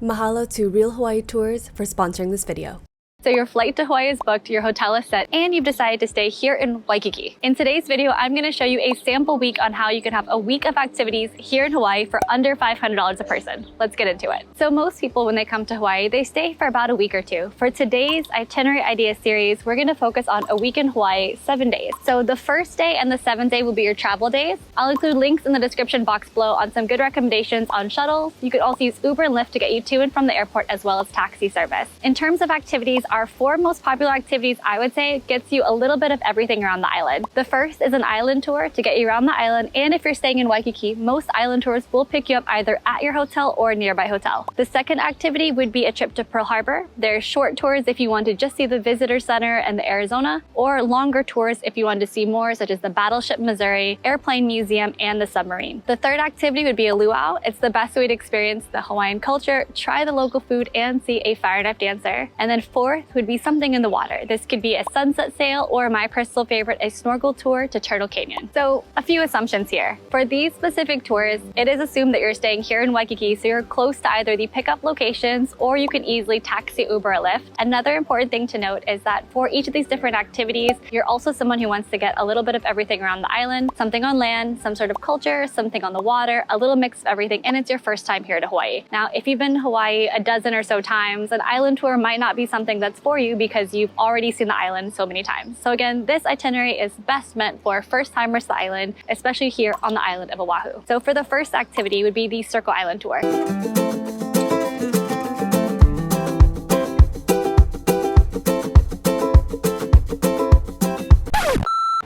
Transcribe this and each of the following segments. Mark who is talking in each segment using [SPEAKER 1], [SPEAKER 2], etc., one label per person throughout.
[SPEAKER 1] Mahalo to Real Hawaii Tours for sponsoring this video.
[SPEAKER 2] So your flight to Hawaii is booked, your hotel is set, and you've decided to stay here in Waikiki. In today's video, I'm going to show you a sample week on how you can have a week of activities here in Hawaii for under $500 a person. Let's get into it. So most people, when they come to Hawaii, they stay for about a week or two. For today's itinerary idea series, we're going to focus on a week in Hawaii, 7 days. So the first day and the 7th day will be your travel days. I'll include links in the description box below on some good recommendations on shuttles. You could also use Uber and Lyft to get you to and from the airport, as well as taxi service. In terms of activities, our 4 most popular activities, I would say, gets you a little bit of everything around the island. The first is an island tour to get you around the island, and if you're staying in Waikiki, most island tours will pick you up either at your hotel or a nearby hotel. The second activity would be a trip to Pearl Harbor. There's short tours if you want to just see the visitor center and the Arizona, or longer tours if you want to see more, such as the Battleship Missouri, Airplane Museum, and the submarine. The third activity would be a luau. It's the best way to experience the Hawaiian culture, try the local food, and see a fire knife dancer. And then fourth would be something in the water. This could be a sunset sail, or my personal favorite, a snorkel tour to Turtle Canyon. So a few assumptions here. For these specific tours, it is assumed that you're staying here in Waikiki, so you're close to either the pickup locations or you can easily taxi, Uber, or Lyft. Another important thing to note is that for each of these different activities, you're also someone who wants to get a little bit of everything around the island, something on land, some sort of culture, something on the water, a little mix of everything, and it's your first time here to Hawaii. Now, if you've been to Hawaii a dozen or so times, an island tour might not be something that's for you because you've already seen the island so many times. So again, this itinerary is best meant for first-timers to the island, especially here on the island of Oahu. So for the first activity would be the Circle Island Tour.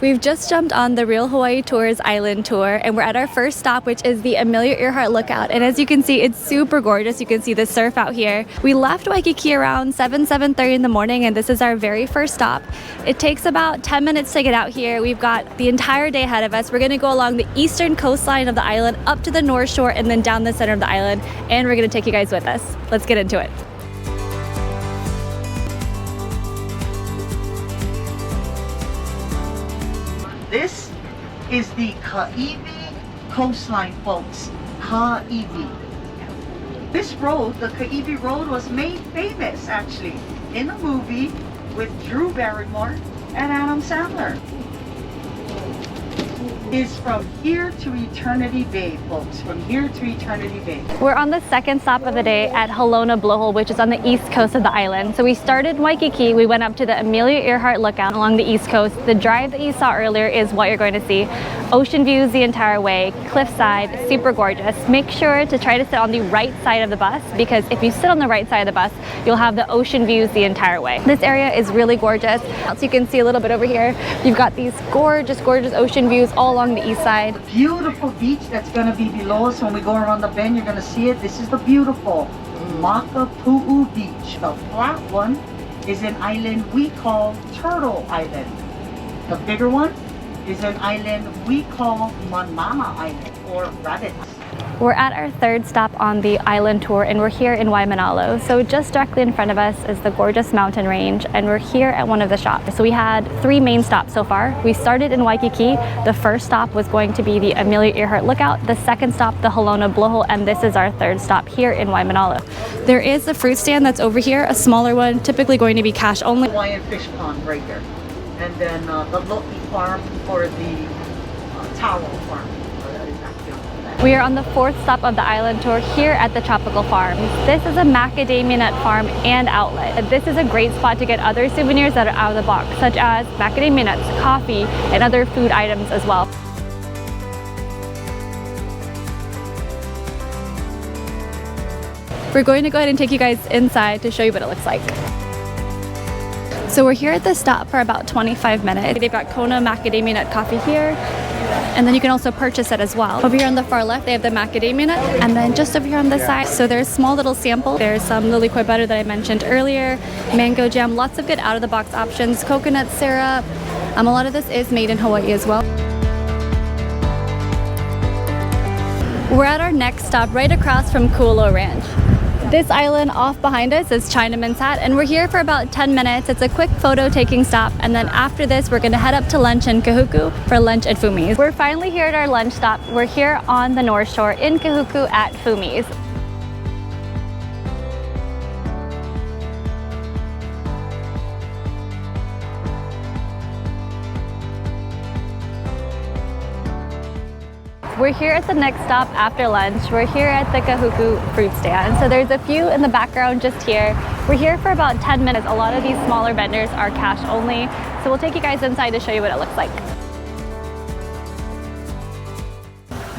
[SPEAKER 2] We've just jumped on the Real Hawaii Tours Island Tour, and we're at our first stop, which is the Amelia Earhart Lookout. And as you can see, it's super gorgeous. You can see the surf out here. We left Waikiki around 7:30 in the morning, and this is our very first stop. It takes about 10 minutes to get out here. We've got the entire day ahead of us. We're gonna go along the eastern coastline of the island, up to the north shore, and then down the center of the island. And we're gonna take you guys with us. Let's get into it.
[SPEAKER 3] This is the Kaiwi coastline, folks. Kaiwi. This road, the Kaiwi Road, was made famous actually in a movie with Drew Barrymore and Adam Sandler. Is from here to Eternity Bay, folks. From here to Eternity Bay.
[SPEAKER 2] We're on the second stop of the day at Halona Blowhole, which is on the east coast of the island. So we started in Waikiki, we went up to the Amelia Earhart Lookout along the east coast. The drive that you saw earlier is what you're going to see. Ocean views the entire way, cliffside, super gorgeous. Make sure to try to sit on the right side of the bus, because if you sit on the right side of the bus, you'll have the ocean views the entire way. This area is really gorgeous. As you can see a little bit over here, you've got these gorgeous, gorgeous ocean views all along the east side.
[SPEAKER 3] Beautiful beach that's going to be below us when we go around the bend. You're going to see it. This is the beautiful Makapu'u Beach. The flat one is an island we call Turtle Island. The bigger one is an island we call Manmama Island, or Rabbits.
[SPEAKER 2] We're at our third stop on the island tour, and we're here in Waimanalo. So just directly in front of us is the gorgeous mountain range, and we're here at one of the shops. So we had 3 main stops so far. We started in Waikiki. The first stop was going to be the Amelia Earhart Lookout. The second stop, the Halona Blowhole, and this is our third stop here in Waimanalo. There is a fruit stand that's over here, a smaller one, typically going to be cash only.
[SPEAKER 3] Hawaiian fish pond right there. And then the Lo'i farm for the taro farm.
[SPEAKER 2] We are on the 4th stop of the island tour here at the Tropical Farms. This is a macadamia nut farm and outlet. This is a great spot to get other souvenirs that are out of the box, such as macadamia nuts, coffee, and other food items as well. We're going to go ahead and take you guys inside to show you what it looks like. So we're here at the stop for about 25 minutes. They've got Kona macadamia nut coffee here, and then you can also purchase it as well. Over here on the far left, they have the macadamia nut, and then just over here on the side, so there's a small little sample. There's some lilikoi butter that I mentioned earlier, mango jam, lots of good out-of-the-box options, coconut syrup. A lot of this is made in Hawaii as well. We're at our next stop right across from Kualo Ranch. This island off behind us is Chinaman's Hat, and we're here for about 10 minutes. It's a quick photo taking stop, and then after this we're gonna head up to lunch in Kahuku for lunch at Fumi's. We're finally here at our lunch stop. We're here on the North Shore in Kahuku at Fumi's. We're here at the next stop after lunch. We're here at the Kahuku fruit stand. So there's a few in the background just here. We're here for about 10 minutes. A lot of these smaller vendors are cash only. So we'll take you guys inside to show you what it looks like.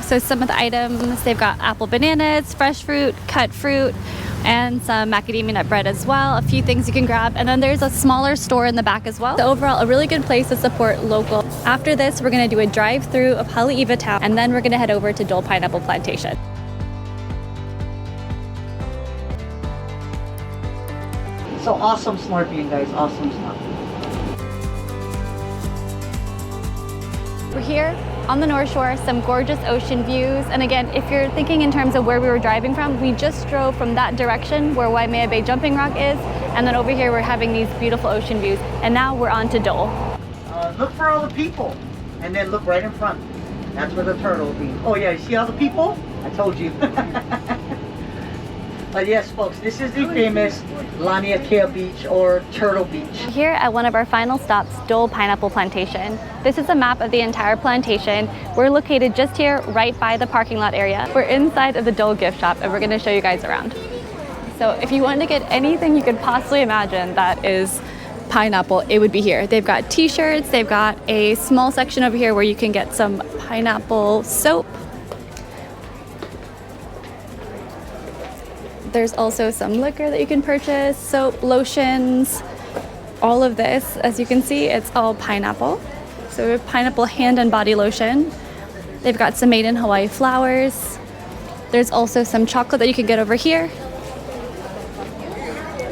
[SPEAKER 2] So some of the items, they've got apple bananas, fresh fruit, cut fruit, and some macadamia nut bread as well. A few things you can grab. And then there's a smaller store in the back as well. So overall, a really good place to support local. After this, we're gonna do a drive-through of Haleiwa town, and then we're gonna head over to Dole Pineapple Plantation.
[SPEAKER 3] So awesome snorkeling, guys, awesome snorkeling.
[SPEAKER 2] We're here on the North Shore, some gorgeous ocean views. And again, if you're thinking in terms of where we were driving from, we just drove from that direction where Waimea Bay Jumping Rock is. And then over here, we're having these beautiful ocean views. And now we're on to Dole.
[SPEAKER 3] Look for all the people and then look right in front. That's where the turtle will be. Oh yeah, you see all the people? I told you. But yes, folks, this is the famous Laniakea Beach or Turtle Beach.
[SPEAKER 2] Here at one of our final stops, Dole Pineapple Plantation. This is a map of the entire plantation. We're located just here, right by the parking lot area. We're inside of the Dole gift shop, and we're gonna show you guys around. So if you want to get anything you could possibly imagine that is pineapple, it would be here. They've got t-shirts, they've got a small section over here where you can get some pineapple soap. There's also some liquor that you can purchase, soap, lotions, all of this. As you can see, it's all pineapple. So we have pineapple hand and body lotion. They've got some made in Hawaii flowers. There's also some chocolate that you can get over here.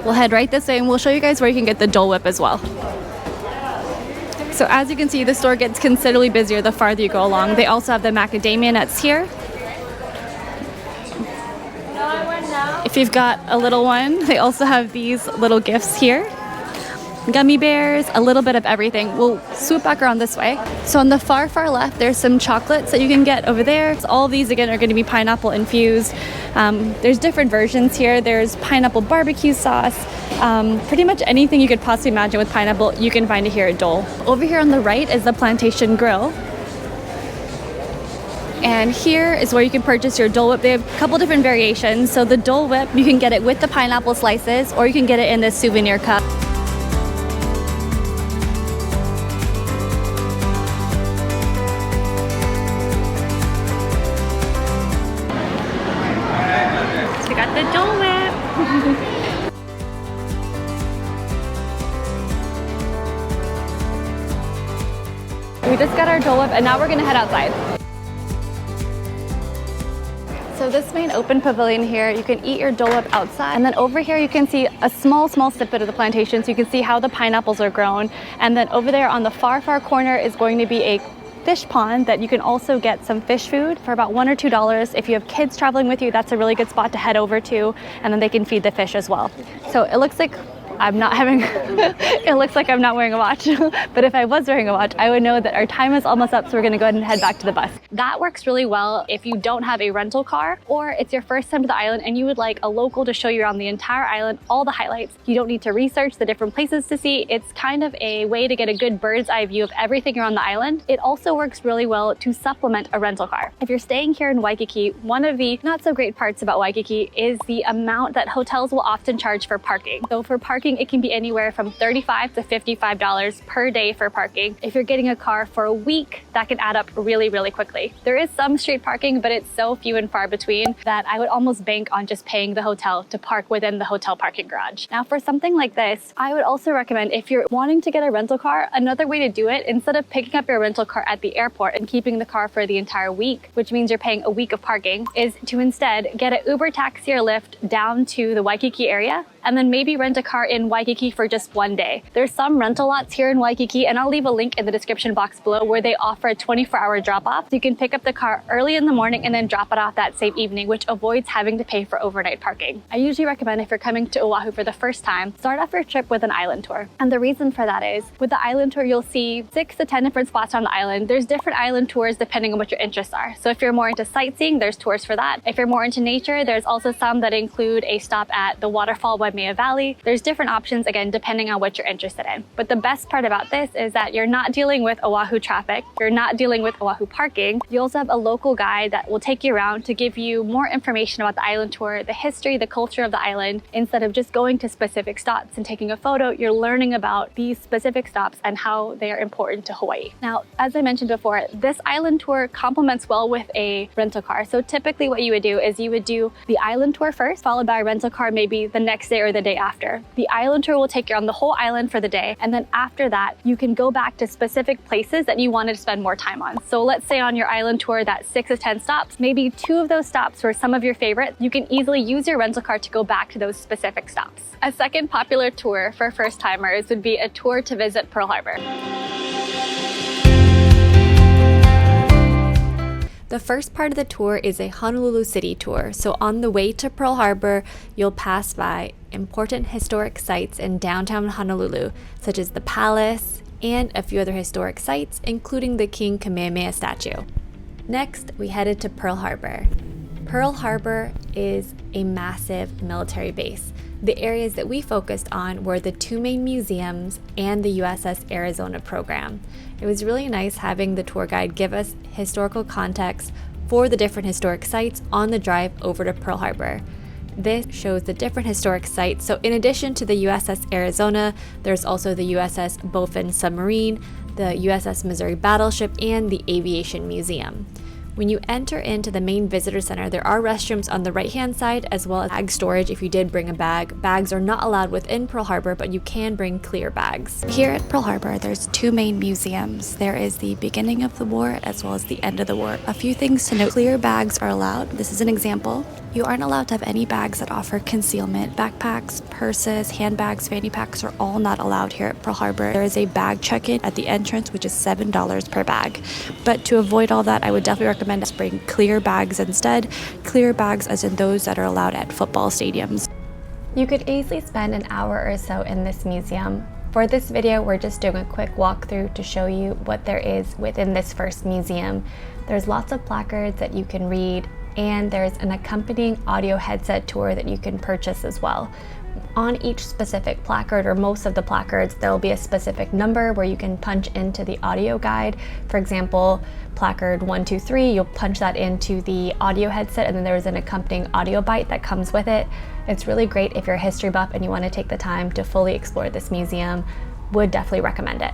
[SPEAKER 2] We'll head right this way and we'll show you guys where you can get the Dole Whip as well. So as you can see, the store gets considerably busier the farther you go along. They also have the macadamia nuts here. If you've got a little one, they also have these little gifts here. Gummy bears, a little bit of everything. We'll swoop back around this way. So on the far left, there's some chocolates that you can get over there. So all of these, again, are going to be pineapple infused. There's different versions here. There's pineapple barbecue sauce. Pretty much anything you could possibly imagine with pineapple, you can find it here at Dole. Over here on the right is the Plantation Grill. And here is where you can purchase your Dole Whip. They have a couple different variations. So the Dole Whip, you can get it with the pineapple slices, or you can get it in this souvenir cup. So we got the Dole Whip. We just got our Dole Whip and now we're gonna head outside. So this main open pavilion here, you can eat your Dole Whip outside. And then over here you can see a small snippet of the plantation, so you can see how the pineapples are grown. And then over there on the far corner is going to be a fish pond that you can also get some fish food for about $1 or $2. If you have kids traveling with you, that's a really good spot to head over to, and then they can feed the fish as well. So it looks like I'm not having, it looks like I'm not wearing a watch, but if I was wearing a watch, I would know that our time is almost up, so we're gonna go ahead and head back to the bus. That works really well if you don't have a rental car, or it's your first time to the island and you would like a local to show you around the entire island, all the highlights. You don't need to research the different places to see. It's kind of a way to get a good bird's eye view of everything around the island. It also works really well to supplement a rental car. If you're staying here in Waikiki, one of the not so great parts about Waikiki is the amount that hotels will often charge for parking. So for parking, it can be anywhere from $35 to $55 per day for parking. If you're getting a car for a week, that can add up really, really quickly. There is some street parking, but it's so few and far between that I would almost bank on just paying the hotel to park within the hotel parking garage. Now for something like this, I would also recommend, if you're wanting to get a rental car, another way to do it, instead of picking up your rental car at the airport and keeping the car for the entire week, which means you're paying a week of parking, is to instead get an Uber, taxi, or Lyft down to the Waikiki area, and then maybe rent a car in Waikiki for just one day. There's some rental lots here in Waikiki, and I'll leave a link in the description box below where they offer a 24-hour drop-off. So you can pick up the car early in the morning and then drop it off that same evening, which avoids having to pay for overnight parking. I usually recommend, if you're coming to Oahu for the first time, start off your trip with an island tour. And the reason for that is, with the island tour, you'll see 6 to 10 different spots on the island. There's different island tours depending on what your interests are. So if you're more into sightseeing, there's tours for that. If you're more into nature, there's also some that include a stop at the waterfall Waimea Valley. There's different different options, again, depending on what you're interested in. But the best part about this is that you're not dealing with Oahu traffic, you're not dealing with Oahu parking. You also have a local guide that will take you around to give you more information about the island tour, the history, the culture of the island. Instead of just going to specific stops and taking a photo, you're learning about these specific stops and how they are important to Hawaii. Now, as I mentioned before, this island tour complements well with a rental car. So typically what you would do is you would do the island tour first, followed by a rental car maybe the next day or the day after. The island tour will take you on the whole island for the day, and then after that, you can go back to specific places that you wanted to spend more time on. So let's say on your island tour, that 6 of 10 stops, maybe 2 of those stops were some of your favorites. You can easily use your rental car to go back to those specific stops. A second popular tour for first timers would be a tour to visit Pearl Harbor.
[SPEAKER 1] The first part of the tour is a Honolulu city tour. So on the way to Pearl Harbor, you'll pass by important historic sites in downtown Honolulu, such as the palace and a few other historic sites, including the King Kamehameha statue. Next, we headed to Pearl Harbor. Pearl Harbor is a massive military base. The areas that we focused on were the 2 main museums and the USS Arizona program. It was really nice having the tour guide give us historical context for the different historic sites on the drive over to Pearl Harbor. This shows the different historic sites. So in addition to the USS Arizona, there's also the USS Bowfin submarine, the USS Missouri battleship, and the Aviation Museum. When you enter into the main visitor center, there are restrooms on the right-hand side as well as bag storage if you did bring a bag. Bags are not allowed within Pearl Harbor, but you can bring clear bags.
[SPEAKER 4] Here at Pearl Harbor, there's 2 main museums. There is the beginning of the war as well as the end of the war. A few things to note: clear bags are allowed. This is an example. You aren't allowed to have any bags that offer concealment. Backpacks, purses, handbags, fanny packs are all not allowed here at Pearl Harbor. There is a bag check-in at the entrance, which is $7 per bag. But to avoid all that, I would definitely recommend us bring clear bags instead. Clear bags as in those that are allowed at football stadiums.
[SPEAKER 2] You could easily spend an hour or so in this museum. For this video, we're just doing a quick walkthrough to show you what there is within this first museum. There's lots of placards that you can read, and there's an accompanying audio headset tour that you can purchase as well. On each specific placard, or most of the placards, there will be a specific number where you can punch into the audio guide. For example, placard 123, you'll punch that into the audio headset, and then there's an accompanying audio bite that comes with it. It's really great if you're a history buff and you want to take the time to fully explore this museum. Would definitely recommend it.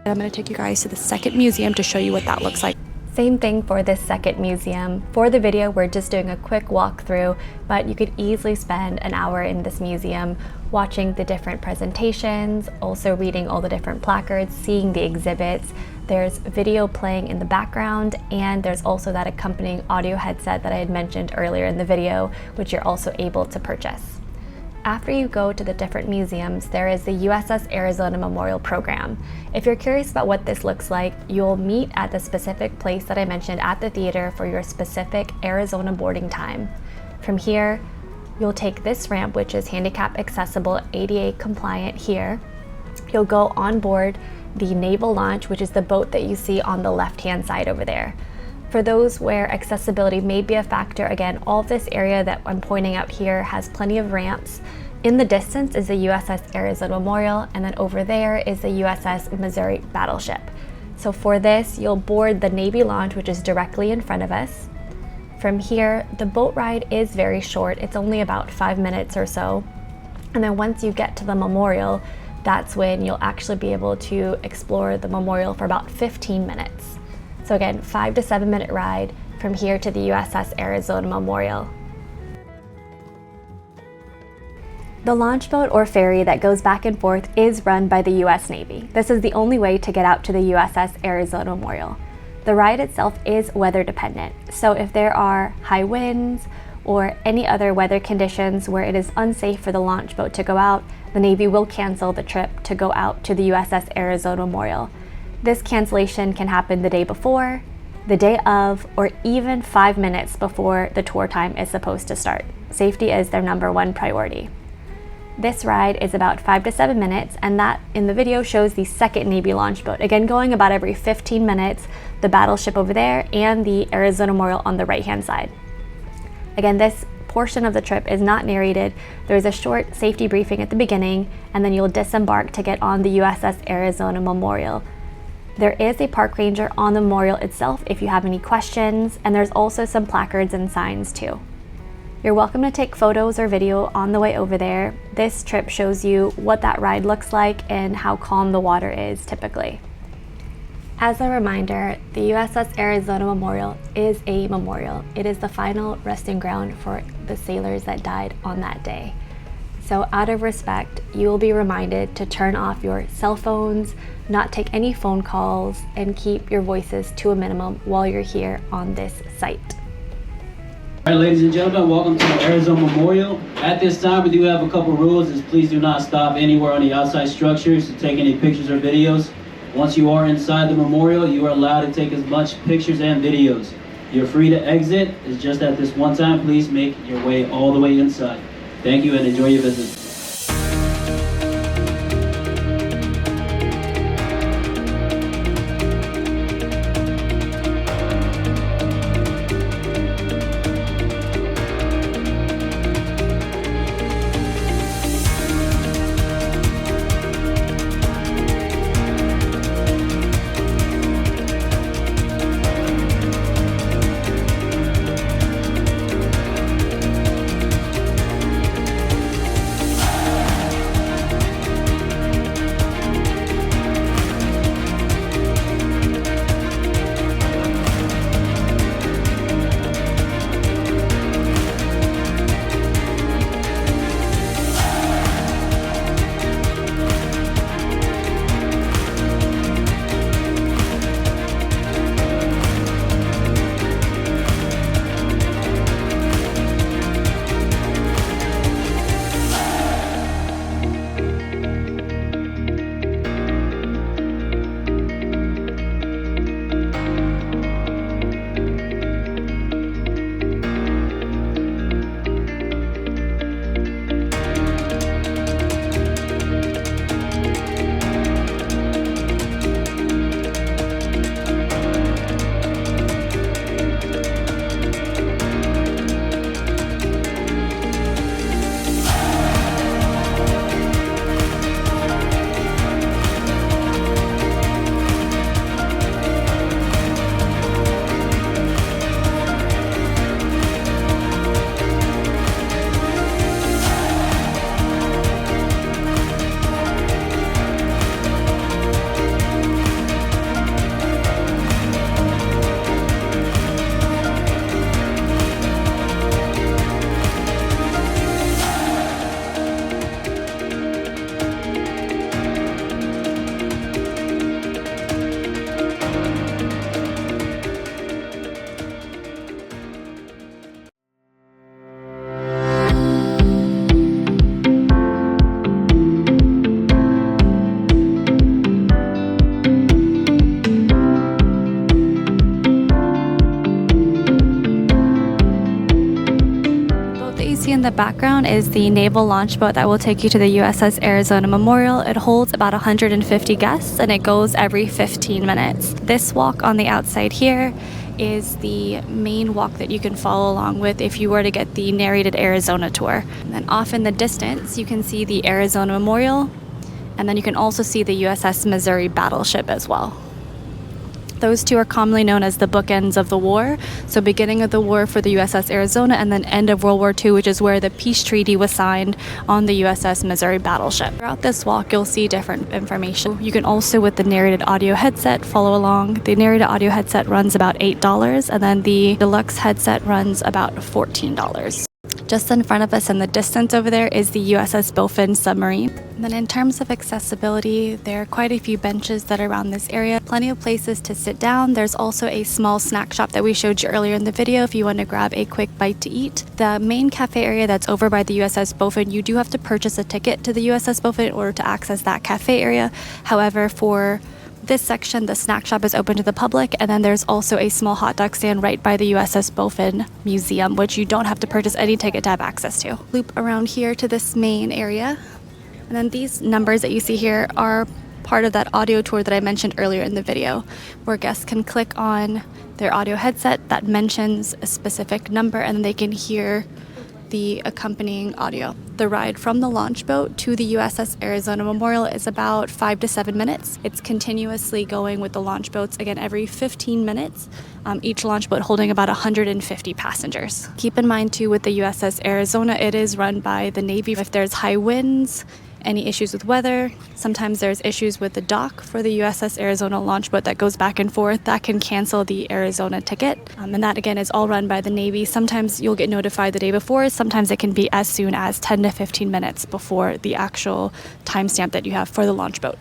[SPEAKER 4] I'm going to take you guys to the second museum to show you what that looks like.
[SPEAKER 2] Same thing for this second museum. For the video, we're just doing a quick walkthrough, but you could easily spend an hour in this museum watching the different presentations, also reading all the different placards, seeing the exhibits. There's video playing in the background, and there's also that accompanying audio headset that I had mentioned earlier in the video, which you're also able to purchase. After you go to the different museums, there is the USS Arizona Memorial Program. If you're curious about what this looks like, you'll meet at the specific place that I mentioned at the theater for your specific Arizona boarding time. From here, you'll take this ramp, which is handicap accessible, ADA compliant here. You'll go on board the naval launch, which is the boat that you see on the left-hand side over there. For those where accessibility may be a factor, again, all of this area that I'm pointing out here has plenty of ramps. In the distance is the USS Arizona Memorial, and then over there is the USS Missouri battleship. So for this, you'll board the Navy launch, which is directly in front of us. From here, the boat ride is very short. It's only about 5 minutes or so. And then once you get to the memorial, that's when you'll actually be able to explore the memorial for about 15 minutes. So again, 5 to 7 minute ride from here to the USS Arizona Memorial. The launch boat or ferry that goes back and forth is run by the US Navy. This is the only way to get out to the USS Arizona Memorial. The ride itself is weather dependent. So if there are high winds or any other weather conditions where it is unsafe for the launch boat to go out, the Navy will cancel the trip to go out to the USS Arizona Memorial. This cancellation can happen the day before, the day of, or even 5 minutes before the tour time is supposed to start. Safety is their #1 priority. This ride is about 5 to 7 minutes, and that in the video shows the second Navy launch boat, again going about every 15 minutes, the battleship over there and the Arizona Memorial on the right-hand side. Again, this
[SPEAKER 1] portion of the trip is not narrated. There's a short safety briefing at the beginning, and then you'll disembark to get on the USS Arizona Memorial. There is a park ranger on the memorial itself if you have any questions, and there's also some placards and signs too. You're welcome to take photos or video on the way over there. This trip shows you what that ride looks like and how calm the water is typically. As a reminder, the USS Arizona Memorial is a memorial. It is the final resting ground for the sailors that died on that day. So out of respect, you will be reminded to turn off your cell phones, not take any phone calls, and keep your voices to a minimum while you're here on this site.
[SPEAKER 5] All right, ladies and gentlemen, welcome to the Arizona Memorial. At this time, we do have a couple rules, is please do not stop anywhere on the outside structures to take any pictures or videos. Once you are inside the memorial, you are allowed to take as much pictures and videos. You're free to exit. It's just at this one time, please make your way all the way inside. Thank you and enjoy your visit.
[SPEAKER 2] In the background is the naval launch boat that will take you to the USS Arizona Memorial. It holds about 150 guests and it goes every 15 minutes. This walk on the outside here is the main walk that you can follow along with if you were to get the narrated Arizona tour. And then off in the distance you can see the Arizona Memorial, and then you can also see the USS Missouri battleship as well. Those two are commonly known as the bookends of the war. So beginning of the war for the USS Arizona, and then end of World War II, which is where the peace treaty was signed on the USS Missouri battleship. Throughout this walk, you'll see different information. You can also, with the narrated audio headset, follow along. The narrated audio headset runs about $8, and then the deluxe headset runs about $14. Just in front of us in the distance over there is the USS Bowfin submarine. And then in terms of accessibility, there are quite a few benches that are around this area. Plenty of places to sit down. There's also a small snack shop that we showed you earlier in the video if you want to grab a quick bite to eat. The main cafe area that's over by the USS Bowfin, you do have to purchase a ticket to the USS Bowfin in order to access that cafe area. However, for this section, the snack shop is open to the public, and then there's also a small hot dog stand right by the USS Bowfin Museum, which you don't have to purchase any ticket to have access to. Loop around here to this main area, and then these numbers that you see here are part of that audio tour that I mentioned earlier in the video, where guests can click on their audio headset that mentions a specific number, and they can hear
[SPEAKER 4] the accompanying audio. The ride from the launch boat to the USS Arizona Memorial is about 5 to 7 minutes. It's continuously going with the launch boats, again, every 15 minutes. Each launch boat holding about 150 passengers. Keep in mind too, with the USS Arizona, it is run by the Navy. If there's high winds, any issues with weather, sometimes there's issues with the dock for the USS Arizona launch boat that goes back and forth, that can cancel the Arizona ticket. And that again is all run by the Navy. Sometimes you'll get notified the day before, sometimes it can be as soon as 10 to 15 minutes before the actual timestamp that you have for the launch boat.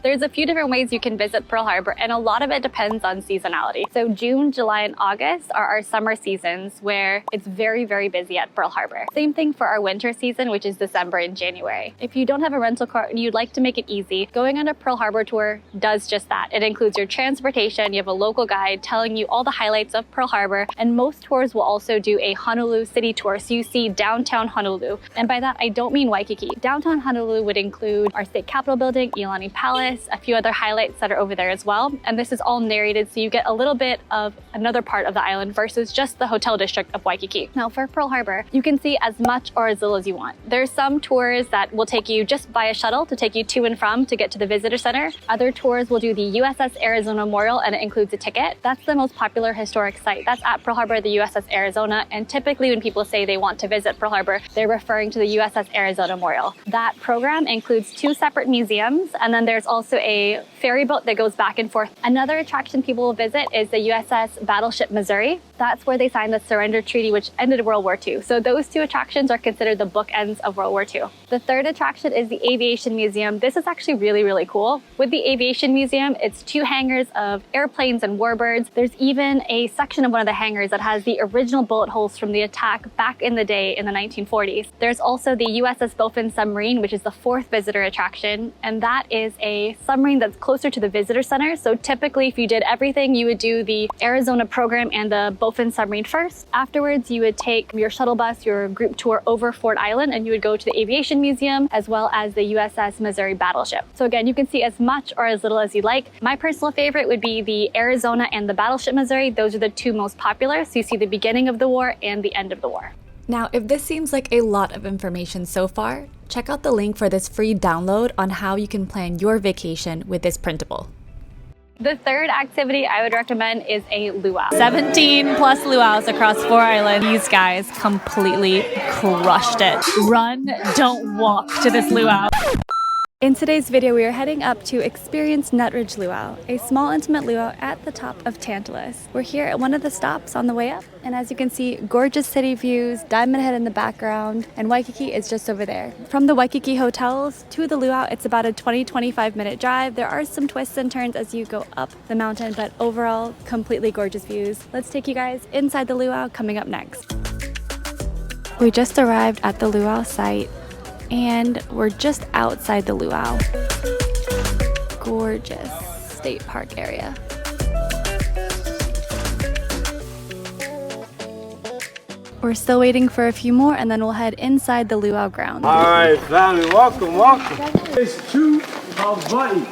[SPEAKER 2] There's a few different ways you can visit Pearl Harbor, and a lot of it depends on seasonality. So June, July, and August are our summer seasons where it's very, very busy at Pearl Harbor. Same thing for our winter season, which is December and January. If you don't have a rental car and you'd like to make it easy, going on a Pearl Harbor tour does just that. It includes your transportation, you have a local guide telling you all the highlights of Pearl Harbor, and most tours will also do a Honolulu city tour, so you see downtown Honolulu. And by that, I don't mean Waikiki. Downtown Honolulu would include our state capitol building, Iolani Palace, a few other highlights that are over there as well. And this is all narrated, so you get a little bit of another part of the island versus just the hotel district of Waikiki. Now for Pearl Harbor, you can see as much or as little as you want. There's some tours that will take you just by a shuttle to take you to and from to get to the visitor center. Other tours will do the USS Arizona Memorial, and it includes a ticket. That's the most popular historic site. That's at Pearl Harbor, the USS Arizona. And typically when people say they want to visit Pearl Harbor, they're referring to the USS Arizona Memorial. That program includes 2 separate museums, and then there's also a ferry boat that goes back and forth. Another attraction people will visit is the USS Battleship Missouri. That's where they signed the surrender treaty, which ended World War II. So those 2 attractions are considered the bookends of World War II. The third attraction is the Aviation Museum. This is actually really, really cool. With the Aviation Museum, it's 2 hangars of airplanes and warbirds. There's even a section of one of the hangars that has the original bullet holes from the attack back in the day in the 1940s. There's also the USS Bowfin submarine, which is the 4th visitor attraction, and that is a submarine that's closer to the visitor center. So typically if you did everything, you would do the Arizona program and the Bowfin submarine first. Afterwards, you would take your shuttle bus, your group tour over Ford Island, and you would go to the Aviation Museum as well as the USS Missouri battleship. So again, you can see as much or as little as you like. My personal favorite would be the Arizona and the Battleship Missouri. Those are the 2 most popular. So you see the beginning of the war and the end of the war.
[SPEAKER 1] Now, if this seems like a lot of information so far, check out the link for this free download on how you can plan your vacation with this printable.
[SPEAKER 2] The third activity I would recommend is a luau. 17 plus luaus across 4 islands. These guys completely crushed it. Run, don't walk to this luau.
[SPEAKER 4] In today's video, we are heading up to experience Nutridge Luau, a small intimate luau at the top of Tantalus. We're here at one of the stops on the way up, and as you can see, gorgeous city views, Diamond Head in the background, and Waikiki is just over there. From the Waikiki hotels to the luau, it's about a 20-25 minute drive. There are some twists and turns as you go up the mountain, but overall, completely gorgeous views. Let's take you guys inside the luau coming up next. We just arrived at the luau site, and we're just outside the luau. Gorgeous state park area. We're still waiting for a few more, and then we'll head inside the luau grounds.
[SPEAKER 6] All right, family, welcome, welcome. It's 2 Hawaii.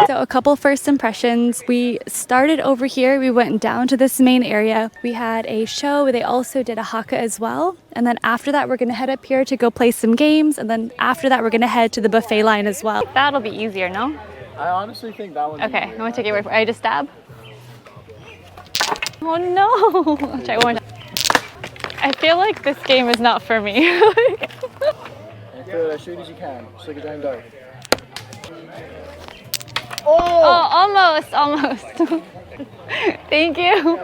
[SPEAKER 4] So a couple first impressions. We started over here, we went down to this main area. We had a show, they also did a haka as well. And then after that, we're gonna head up here to go play some games. And then after that, we're gonna head to the buffet line as well.
[SPEAKER 2] That'll be easier, no?
[SPEAKER 6] I honestly think that one's
[SPEAKER 2] Okay,
[SPEAKER 6] easier.
[SPEAKER 2] I'm gonna take your word for it. I just stab. Oh no! I'll try one more time. I feel like this game is not for me.
[SPEAKER 6] And throw it as straight as you can, just like a giant dart.
[SPEAKER 2] Oh, almost. Thank you.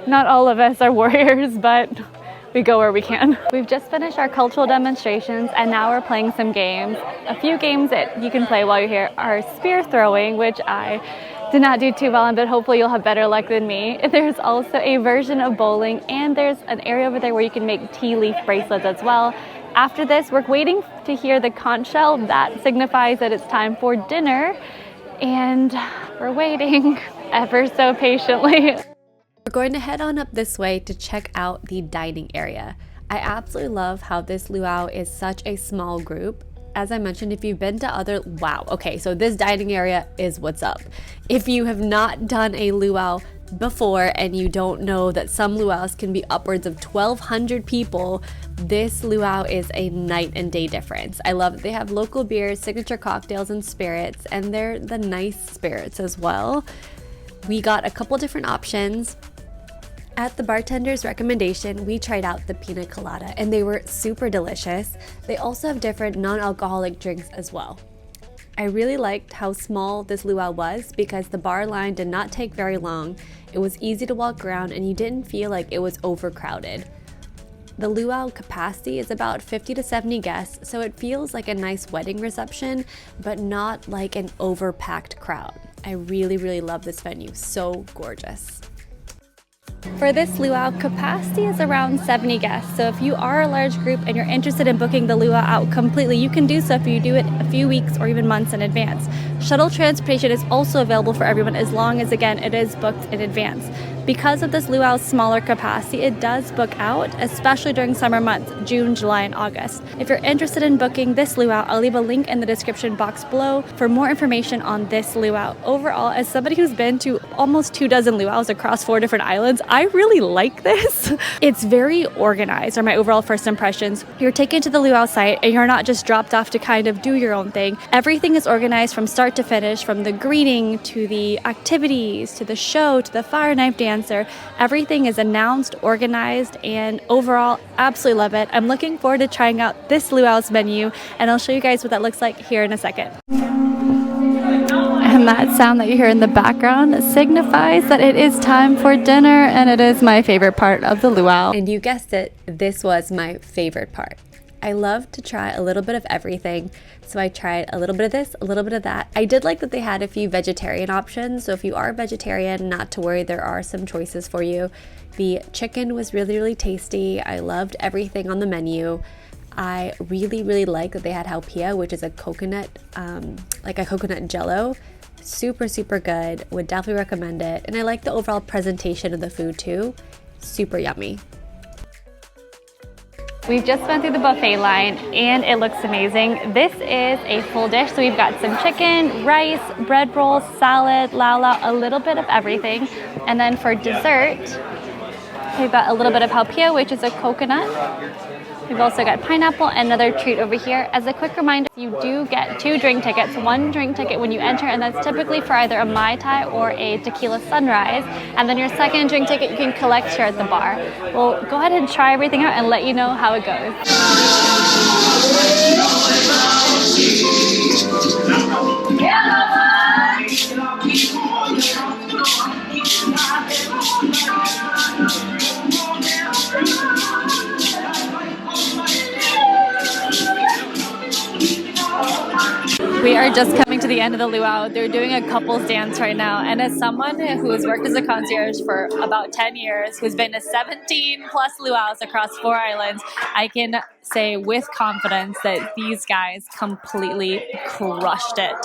[SPEAKER 2] Not all of us are warriors, but we go where we can. We've just finished our cultural demonstrations and now we're playing some games. A few games that you can play while you're here are spear throwing, which I did not do too well in, but hopefully you'll have better luck than me. There's also a version of bowling, and there's an area over there where you can make tea leaf bracelets as well. After this, we're waiting to hear the conch shell. That signifies that it's time for dinner, and we're waiting ever so patiently.
[SPEAKER 1] We're going to head on up this way to check out the dining area. I absolutely love how this luau is such a small group. As I mentioned, if you've been to other, wow, okay, so this dining area is what's up. If you have not done a luau before and you don't know that some luau's can be upwards of 1,200 people, this luau is a night and day difference. I love that they have local beers, signature cocktails, and spirits, and they're the nice spirits as well. We got a couple different options. At the bartender's recommendation, we tried out the pina colada and they were super delicious. They also have different non-alcoholic drinks as well. I really liked how small this luau was because the bar line did not take very long. It was easy to walk around and you didn't feel like it was overcrowded. The luau capacity is about 50 to 70 guests, so it feels like a nice wedding reception, but not like an overpacked crowd. I really love this venue, so gorgeous.
[SPEAKER 2] For this luau, capacity is around 70 guests. So if you are a large group and you're interested in booking the luau out completely, you can do so if you do it a few weeks or even months in advance. Shuttle transportation is also available for everyone as long as, again, it is booked in advance. Because of this luau's smaller capacity, it does book out, especially during summer months, June, July, and August. If you're interested in booking this luau, I'll leave a link in the description box below for more information on this luau. Overall, as somebody who's been to almost 24 luau's across 4 different islands, I really like this. It's very organized, are my overall first impressions. You're taken to the luau site and you're not just dropped off to kind of do your own thing. Everything is organized from start to finish, from the greeting to the activities to the show to the fire knife dancer. Everything is announced, organized, and overall, absolutely love it. I'm looking forward to trying out this luau's menu, and I'll show you guys what that looks like here in a second. And that sound that you hear in the background signifies that it is time for dinner, and it is my favorite part of the luau.
[SPEAKER 1] And you guessed it, this was my favorite part. I love to try a little bit of everything, so I tried a little bit of this, a little bit of that. I did like that they had a few vegetarian options, so if you are vegetarian, not to worry, there are some choices for you. The chicken was really tasty. I loved everything on the menu. I really like that they had haupia, which is a coconut, like a coconut jello. Super good, would definitely recommend it. And I like the overall presentation of the food too. Super yummy.
[SPEAKER 2] We've just went through the buffet line and it looks amazing. This is a full dish, so we've got some chicken, rice, bread rolls, salad, lau, a little bit of everything. And then for dessert, we've got a little bit of haupia, which is a coconut. We've also got pineapple and another treat over here. As a quick reminder, you do get 2 drink tickets, 1 drink ticket when you enter, and that's typically for either a Mai Tai or a tequila sunrise. And then your second drink ticket you can collect here at the bar. We'll go ahead and try everything out and let you know how it goes. We are just coming to the end of the luau. They're doing a couples dance right now. And as someone who has worked as a concierge for about 10 years, who's been to 17 plus luau's across 4 islands, I can say with confidence that these guys completely crushed it.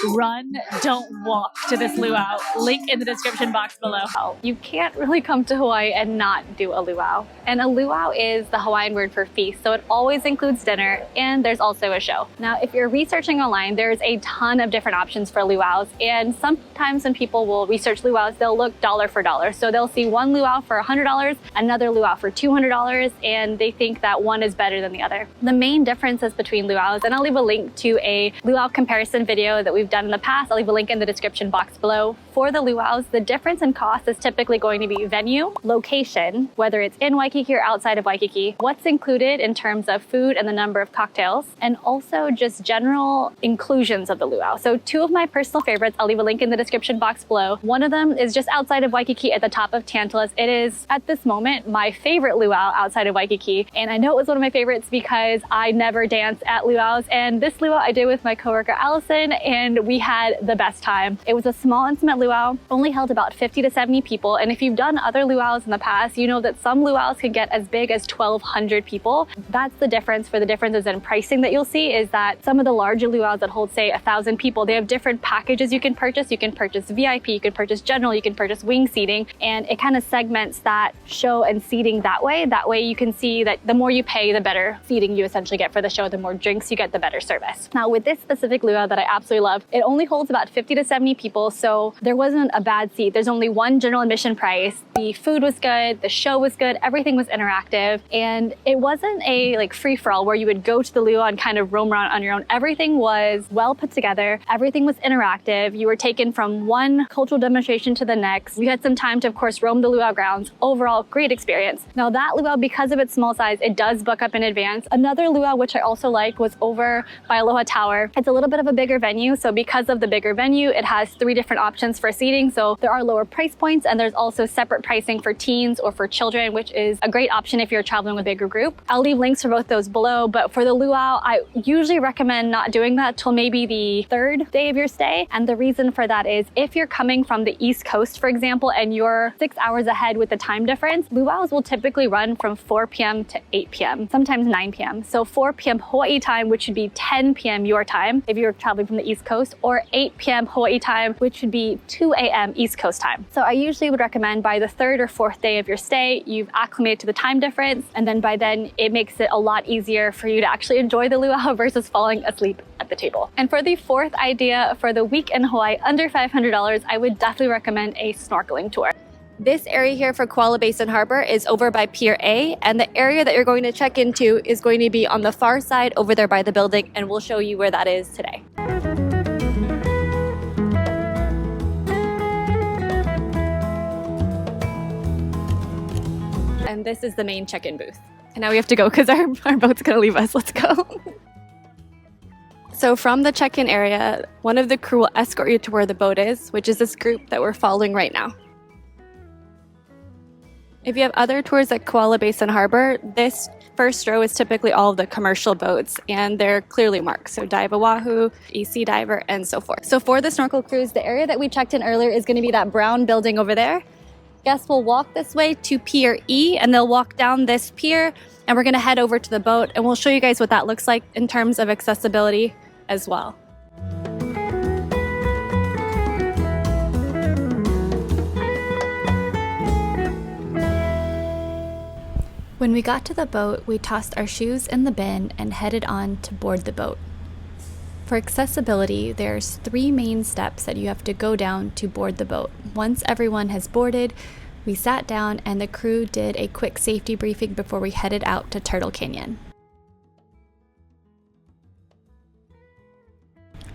[SPEAKER 2] Run, don't walk to this luau. Link in the description box below. You can't really come to Hawaii and not do a luau. And a luau is the Hawaiian word for feast, so it always includes dinner, and there's also a show. Now, if you're researching online, there's a ton of different options for luau's, and sometimes when people will research luau's, they'll look dollar for dollar. So they'll see one luau for $100, another luau for $200, and they think that one is better than the other. The main differences between luau's, and I'll leave a link to a luau comparison video that we've done in the past. I'll leave a link in the description box below. For the luau's, the difference in cost is typically going to be venue, location, whether it's in Waikiki or outside of Waikiki, what's included in terms of food and the number of cocktails, and also just general inclusions of the luau. So two of my personal favorites, I'll leave a link in the description box below. One of them is just outside of Waikiki at the top of Tantalus. It is, at this moment, my favorite luau outside of Waikiki. And I know it was one of my favorites because I never dance at luau's. And this luau I did with my coworker Allison, and we had the best time. It was a small, intimate luau, only held about 50 to 70 people. And if you've done other luau's in the past, you know that some luau's can get as big as 1,200 people. That's the difference. For the differences in pricing that you'll see is that some of the larger luau's that hold, say, 1,000 people, they have different packages you can purchase. You can purchase VIP, you can purchase general, you can purchase wing seating, and it kind of segments that show and seating that way. That way you can see that the more you pay, the better seating you essentially get for the show. The more drinks you get, the better service. Now with this specific luau that I absolutely love, it only holds about 50 to 70 people, so there wasn't a bad seat. There's only one general admission price. The food was good, the show was good, everything was interactive, and it wasn't a like free-for-all where you would go to the luau and kind of roam around on your own. Everything was well put together, everything was interactive. You were taken from one cultural demonstration to the next. You had some time to, of course, roam the luau grounds. Overall, great experience. Now that luau, because of its small size, it does book up in advance. Another luau, which I also liked, was over by Aloha Tower. It's a little bit of a bigger venue, so because of the bigger venue, it has 3 different options for seating. So there are lower price points, and there's also separate pricing for teens or for children, which is a great option if you're traveling with a bigger group. I'll leave links for both those below, but for the luau, I usually recommend not doing that till maybe the 3rd day of your stay. And the reason for that is if you're coming from the East Coast, for example, and you're 6 hours ahead with the time difference, luau's will typically run from 4 p.m. to 8 p.m., sometimes 9 p.m. So 4 p.m. Hawaii time, which would be 10 p.m. your time if you're traveling from the East Coast, or 8 p.m. Hawaii time, which would be 2 a.m. East Coast time. So I usually would recommend by the 3rd or 4th day of your stay, you've acclimated to the time difference, and then by then it makes it a lot easier for you to actually enjoy the luau versus falling asleep at the table. And for the 4th idea for the week in Hawaii under $500, I would definitely recommend a snorkeling tour.
[SPEAKER 1] This area here for Koala Basin Harbor is over by Pier A, and the area that you're going to check into is going to be on the far side over there by the building, and we'll show you where that is today. And this is the main check-in booth. And now we have to go because our boat's gonna leave us. Let's go. So from the check-in area, one of the crew will escort you to where the boat is, which is this group that we're following right now. If you have other tours at Koala Basin Harbor, this first row is typically all of the commercial boats, and they're clearly marked. So Dive Oahu, EC Diver, and so forth. So for the snorkel cruise, the area that we checked in earlier is gonna be that brown building over there. Guests will walk this way to Pier E, and they'll walk down this pier, and we're gonna head over to the boat, and we'll show you guys what that looks like in terms of accessibility as well. When we got to the boat, we tossed our shoes in the bin and headed on to board the boat. For accessibility, there's 3 main steps that you have to go down to board the boat. Once everyone has boarded, we sat down and the crew did a quick safety briefing before we headed out to Turtle Canyon.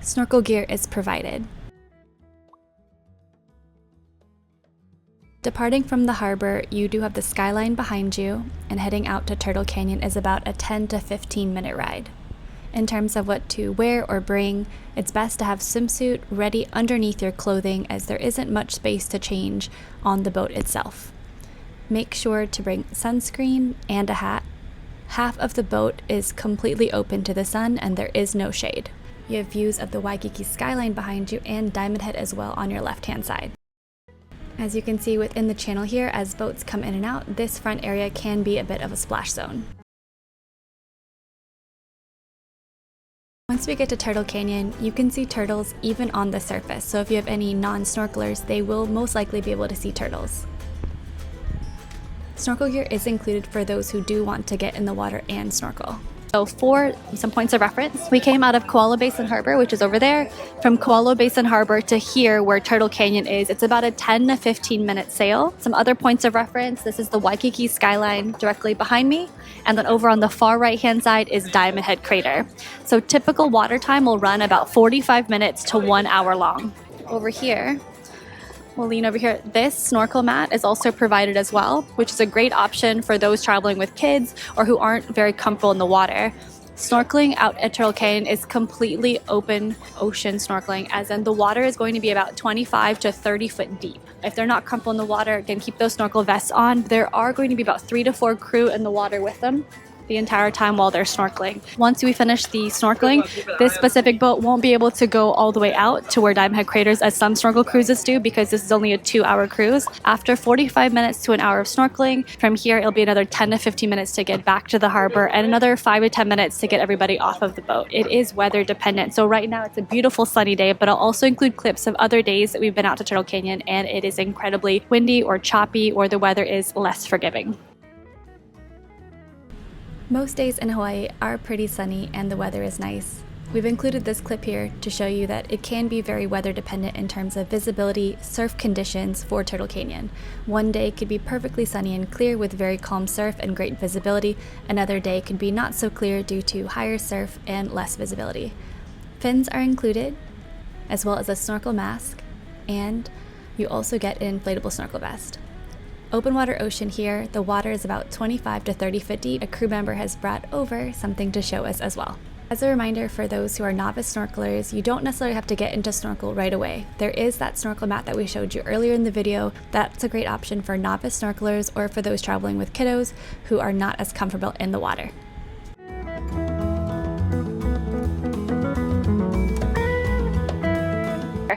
[SPEAKER 1] Snorkel gear is provided. Departing from the harbor, you do have the skyline behind you, and heading out to Turtle Canyon is about a 10 to 15 minute ride. In terms of what to wear or bring, it's best to have swimsuit ready underneath your clothing as there isn't much space to change on the boat itself. Make sure to bring sunscreen and a hat. Half of the boat is completely open to the sun and there is no shade. You have views of the Waikiki skyline behind you and Diamond Head as well on your left-hand side. As you can see within the channel here, as boats come in and out, this front area can be a bit of a splash zone. Once we get to Turtle Canyon, you can see turtles even on the surface, so if you have any non-snorkelers, they will most likely be able to see turtles. Snorkel gear is included for those who do want to get in the water and snorkel.
[SPEAKER 2] So for some points of reference, we came out of Koalo Basin Harbor, which is over there. From Koalo Basin Harbor to here where Turtle Canyon is, it's about a 10 to 15 minute sail. Some other points of reference, this is the Waikiki skyline directly behind me. And then over on the far right hand side is Diamond Head Crater. So typical water time will run about 45 minutes to 1 hour long. Over here, we'll lean over here. This snorkel mat is also provided as well, which is a great option for those traveling with kids or who aren't very comfortable in the water. Snorkeling out at Turtle Canyon is completely open ocean snorkeling, as in the water is going to be about 25 to 30 foot deep. If they're not comfortable in the water, again, keep those snorkel vests on. There are going to be about 3 to 4 crew in the water with them the entire time while they're snorkeling. Once we finish the snorkeling, this specific boat won't be able to go all the way out to where Diamond Head Craters as some snorkel cruises do, because this is only a 2-hour cruise. After 45 minutes to an hour of snorkeling, from here it'll be another 10 to 15 minutes to get back to the harbor and another 5 to 10 minutes to get everybody off of the boat. It is weather dependent. So right now it's a beautiful sunny day, but I'll also include clips of other days that we've been out to Turtle Canyon and it is incredibly windy or choppy or the weather is less forgiving.
[SPEAKER 1] Most days in Hawaii are pretty sunny and the weather is nice. We've included this clip here to show you that it can be very weather dependent in terms of visibility, surf conditions for Turtle Canyon. One day could be perfectly sunny and clear with very calm surf and great visibility. Another day could be not so clear due to higher surf and less visibility. Fins are included, as well as a snorkel mask, and you also get an inflatable snorkel vest. Open water ocean here, the water is about 25 to 30 foot deep. A crew member has brought over something to show us as well. As a reminder for those who are novice snorkelers, you don't necessarily have to get into snorkel right away. There is that snorkel mat that we showed you earlier in the video. That's a great option for novice snorkelers or for those traveling with kiddos who are not as comfortable in the water.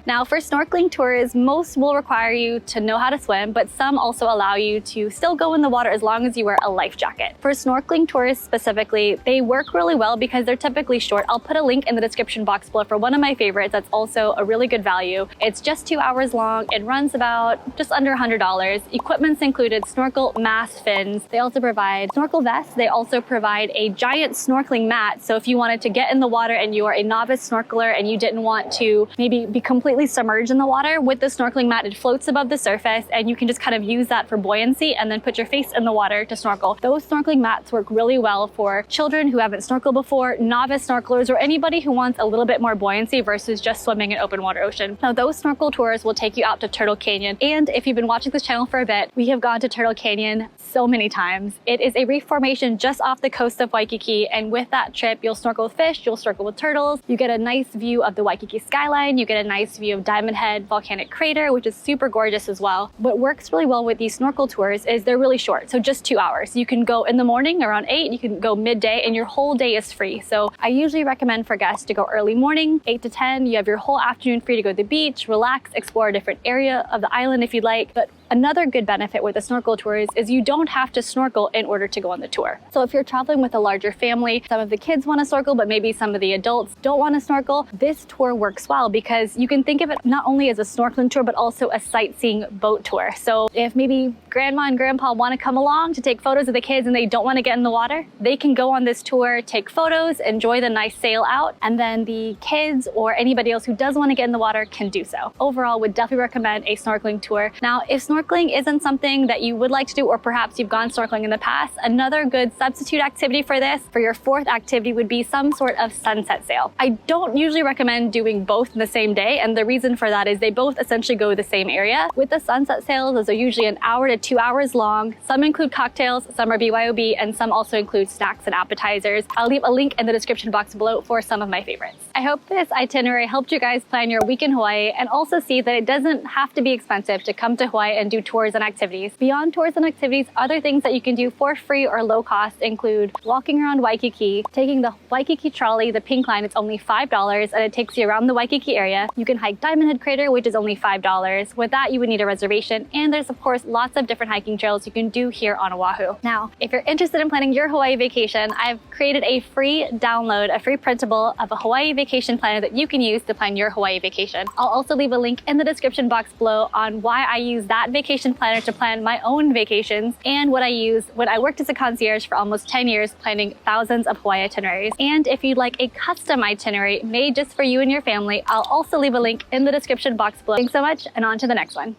[SPEAKER 2] Now for snorkeling tours, most will require you to know how to swim, but some also allow you to still go in the water as long as you wear a life jacket. For snorkeling tours specifically, they work really well because they're typically short. I'll put a link in the description box below for one of my favorites that's also a really good value. It's just 2 hours long. It runs about just under $100. Equipment's included snorkel, mask, fins. They also provide snorkel vests. They also provide a giant snorkeling mat. So if you wanted to get in the water and you are a novice snorkeler and you didn't want to maybe be completely submerged in the water, with the snorkeling mat, it floats above the surface and you can just kind of use that for buoyancy and then put your face in the water to snorkel. Those snorkeling mats work really well for children who haven't snorkeled before, novice snorkelers, or anybody who wants a little bit more buoyancy versus just swimming in open water ocean. Now those snorkel tours will take you out to Turtle Canyon, and if you've been watching this channel for a bit, we have gone to Turtle Canyon so many times. It is a reef formation just off the coast of Waikiki, and with that trip you'll snorkel with fish, you'll snorkel with turtles, you get a nice view of the Waikiki skyline, you get a nice view of Diamond Head Volcanic Crater, which is super gorgeous as well. What works really well with these snorkel tours is they're really short, so just 2 hours. You can go in the morning around 8, you can go midday, and your whole day is free. So I usually recommend for guests to go early morning, 8 to 10. You have your whole afternoon free to go to the beach, relax, explore a different area of the island if you'd like. But another good benefit with the snorkel tours is you don't have to snorkel in order to go on the tour. So if you're traveling with a larger family, some of the kids want to snorkel, but maybe some of the adults don't want to snorkel, this tour works well because you can think of it not only as a snorkeling tour, but also a sightseeing boat tour. So if maybe grandma and grandpa want to come along to take photos of the kids and they don't want to get in the water, they can go on this tour, take photos, enjoy the nice sail out, and then the kids or anybody else who does want to get in the water can do so. Overall, would definitely recommend a snorkeling tour. Now, if snorkeling isn't something that you would like to do, or perhaps you've gone snorkeling in the past, another good substitute activity for this, for your fourth activity, would be some sort of sunset sail. I don't usually recommend doing both in the same day, and the reason for that is they both essentially go the same area. With the sunset sails, those are usually 1 hour to 2 hours long. Some include cocktails, some are BYOB, and some also include snacks and appetizers. I'll leave a link in the description box below for some of my favorites. I hope this itinerary helped you guys plan your week in Hawaii and also see that it doesn't have to be expensive to come to Hawaii and do tours and activities. Beyond tours and activities, other things that you can do for free or low cost include walking around Waikiki, taking the Waikiki trolley, the pink line. It's only $5 and it takes you around the Waikiki area. You can hike Diamond Head Crater, which is only $5. With that, you would need a reservation, and there's of course lots of different hiking trails you can do here on Oahu. Now, if you're interested in planning your Hawaii vacation, I've created a free download, a free printable of a Hawaii vacation planner that you can use to plan your Hawaii vacation. I'll also leave a link in the description box below on why I use that vacation planner to plan my own vacations and what I use when I worked as a concierge for almost 10 years planning thousands of Hawaii itineraries. And if you'd like a custom itinerary made just for you and your family, I'll also leave a link in the description box below. Thanks so much, and on to the next one.